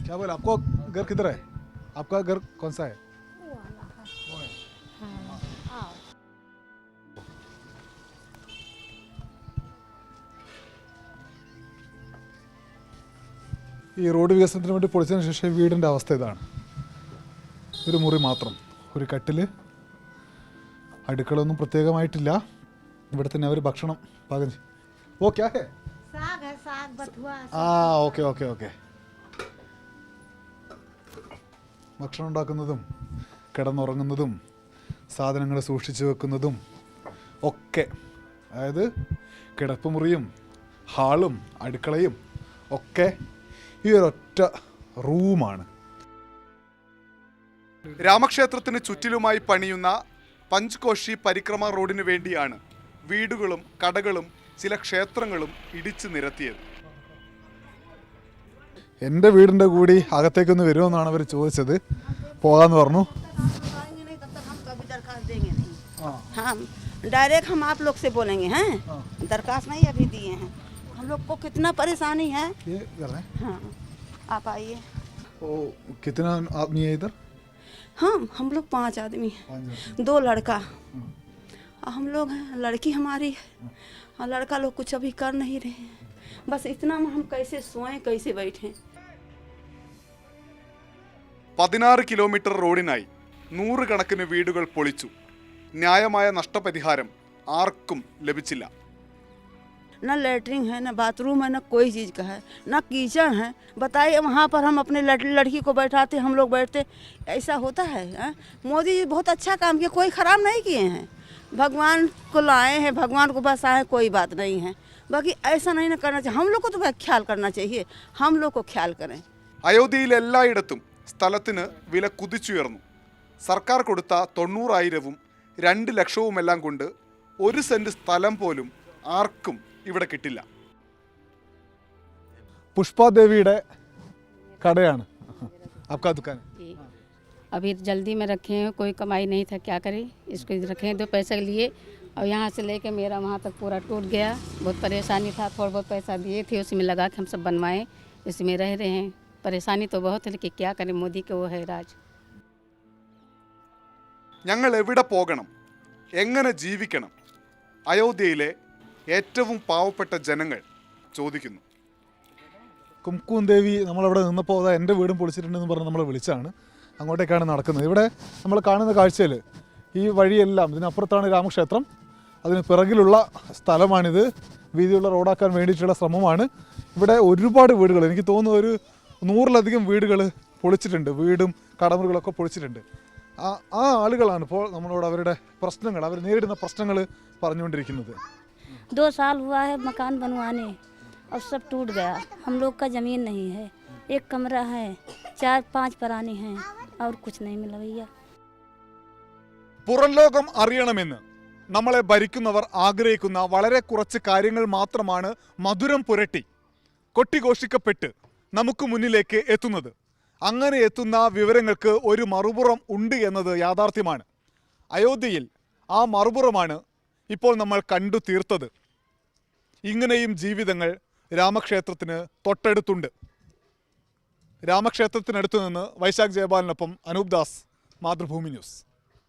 क्या बोला आपको घर किधर है आपका घर कौन सा है ഈ റോഡ് വികസനത്തിന് വേണ്ടി പൊളിച്ചതിന് ശേഷം വീടിൻ്റെ അവസ്ഥ ഇതാണ് ഒരു മുറി മാത്രം ഒരു കട്ടിൽ അടുക്കളൊന്നും പ്രത്യേകമായിട്ടില്ല ഇവിടെ തന്നെ അവർ ഭക്ഷണം പാകം ചെയ്യും ഓ ക്യാ ഹേ ആ ഓക്കെ ഓക്കെ ഓക്കെ ഭക്ഷണം ഉണ്ടാക്കുന്നതും കിടന്നുറങ്ങുന്നതും സാധനങ്ങൾ സൂക്ഷിച്ചു വെക്കുന്നതും ഒക്കെ അതായത് കിടപ്പുമുറിയും ഹാളും അടുക്കളയും ഒക്കെ ഈ ഒരൊറ്റ റൂമാണ്. രാമക്ഷേത്രത്തിന് ചുറ്റിലുമായി പണിയുന്ന പഞ്ച്കോശി പരിക്രമ റോഡിനു വേണ്ടിയാണ് വീടുകളും കടകളും ചില ക്ഷേത്രങ്ങളും ഇടിച്ചു നിരത്തിയത്. എൻ്റെ വീടിൻ്റെ കൂടി അകത്തേക്കൊന്ന് വരുമെന്നാണ് അവർ ചോദിച്ചത്. പോകാന്ന് പറഞ്ഞു. डायरेक्ट हम आप लोग से बोलेंगे हैं दरखास्त नहीं अभी दिए हैं हम लोग को कितना परेशानी है ये कर रहे हैं हाँ आप आइए ओ कितना आदमी है इधर हाँ हम लोग 5 आदमी हैं 2 लड़का हम लोग हैं लड़की हमारी है और लड़का लोग कुछ अभी कर नहीं रहे हैं बस इतना में हम कैसे सोएं कैसे बैठें 16 കിലോമീറ്റർ റോഡിനായി 100 കണക്കിന് വീടുകൾ പൊളിച്ചു. ന്യായമായ നഷ്ടപരിഹാരം ആർക്കും ലഭിച്ചില്ല. न लेटरिन है न बाथरूम है न कोई चीज़ का है न किचन है. बताइए वहाँ पर हम अपने लड़की को बैठाते हम लोग बैठते ऐसा होता है मोदी जी बहुत अच्छा काम किया कोई ख़राब नहीं किए हैं. भगवान को लाए हैं भगवान को बसाए कोई बात नहीं है बाकी ऐसा नहीं ना करना चाहिए. हम लोग को तो ख्याल करना चाहिए हम लोग को ख्याल करें. അയോധ്യയിൽ എല്ലായിടത്തും സ്ഥലത്തിന് വില കുതിച്ചുയർന്നു. സർക്കാർ കൊടുത്ത 90,000-ഉം 2 ലക്ഷവുമെല്ലാം കൊണ്ട് 1 സെന്റ് സ്ഥലം പോലും ആർക്കും ഇവിടെ കിട്ടില്ല. പുഷ്പാദേവിയുടെ കടയാണ്. आपका दुकान अभी जल्दी में रखे हैं कोई कमाई नहीं था क्या करें इसको रखे 2 पैसे लिए और यहाँ से लेके मेरा वहाँ तक पूरा टूट गया. बहुत परेशानी था थोड़ा बहुत पैसा दिए थे उसी में लगा के हम सब बनवाएं इसमें रह रहे हैं. परेशानी तो बहुत है लेकिन क्या करें मोदी के वो है राज. ഞങ്ങൾ എവിടെ പോകണം എങ്ങനെ ജീവിക്കണം അയോധ്യയിലെ ഏറ്റവും പാവപ്പെട്ട ജനങ്ങൾ ചോദിക്കുന്നു. കുംകും ദേവി നമ്മളവിടെ നിന്നപ്പോൾ അതാ എൻ്റെ വീടും പൊളിച്ചിട്ടുണ്ടെന്ന് പറഞ്ഞ് നമ്മളെ വിളിച്ചാണ്. അങ്ങോട്ടേക്കാണ് നടക്കുന്നത്. ഇവിടെ നമ്മൾ കാണുന്ന കാഴ്ചയിൽ ഈ വഴിയെല്ലാം ഇതിനപ്പുറത്താണ് രാമക്ഷേത്രം. അതിന് പിറകിലുള്ള സ്ഥലമാണിത്. വീതിയുള്ള റോഡാക്കാൻ വേണ്ടിയിട്ടുള്ള ശ്രമമാണ്. ഇവിടെ ഒരുപാട് വീടുകൾ എനിക്ക് തോന്നുന്നു ഒരു 100-ലധികം വീടുകൾ പൊളിച്ചിട്ടുണ്ട്. വീടും കടമുറികളൊക്കെ പൊളിച്ചിട്ടുണ്ട്. ആ ആളുകളാണ് ഇപ്പോൾ നമ്മളോട് അവരുടെ പ്രശ്നങ്ങൾ അവർ നേരിടുന്ന പ്രശ്നങ്ങൾ പറഞ്ഞുകൊണ്ടിരിക്കുന്നത്. 2 साल हुआ है मकान बनवाने अब सब टूट गया. हम लोग का ज़मीन नहीं है. एक कमरा है 4-5 परानी हैं और कुछ नहीं मिला भैया. പുറം ലോകം അറിയണമെന്ന് നമ്മളെ ഭരിക്കുന്നവർ ആഗ്രഹിക്കുന്ന വളരെ കുറച്ച് കാര്യങ്ങൾ മാത്രമാണ് മധുരം പുരട്ടി കൊട്ടിഘോഷിക്കപ്പെട്ട് നമുക്ക് മുന്നിലേക്ക് എത്തുന്നത്. അങ്ങനെ എത്തുന്ന വിവരങ്ങൾക്ക് ഒരു മറുപുറം ഉണ്ട് എന്നത് യാഥാർത്ഥ്യമാണ്. അയോധ്യയിൽ ആ മറുപുറമാണ് ഇപ്പോൾ നമ്മൾ കണ്ടു തീർത്തത്. ഇങ്ങനെയും ജീവിതങ്ങൾ രാമക്ഷേത്രത്തിന് തൊട്ടടുത്തുണ്ട്. രാമക്ഷേത്രത്തിനടുത്തു നിന്ന് വൈശാഖ് ജയപാലിനൊപ്പം അനൂപ് ദാസ്, മാതൃഭൂമി ന്യൂസ്.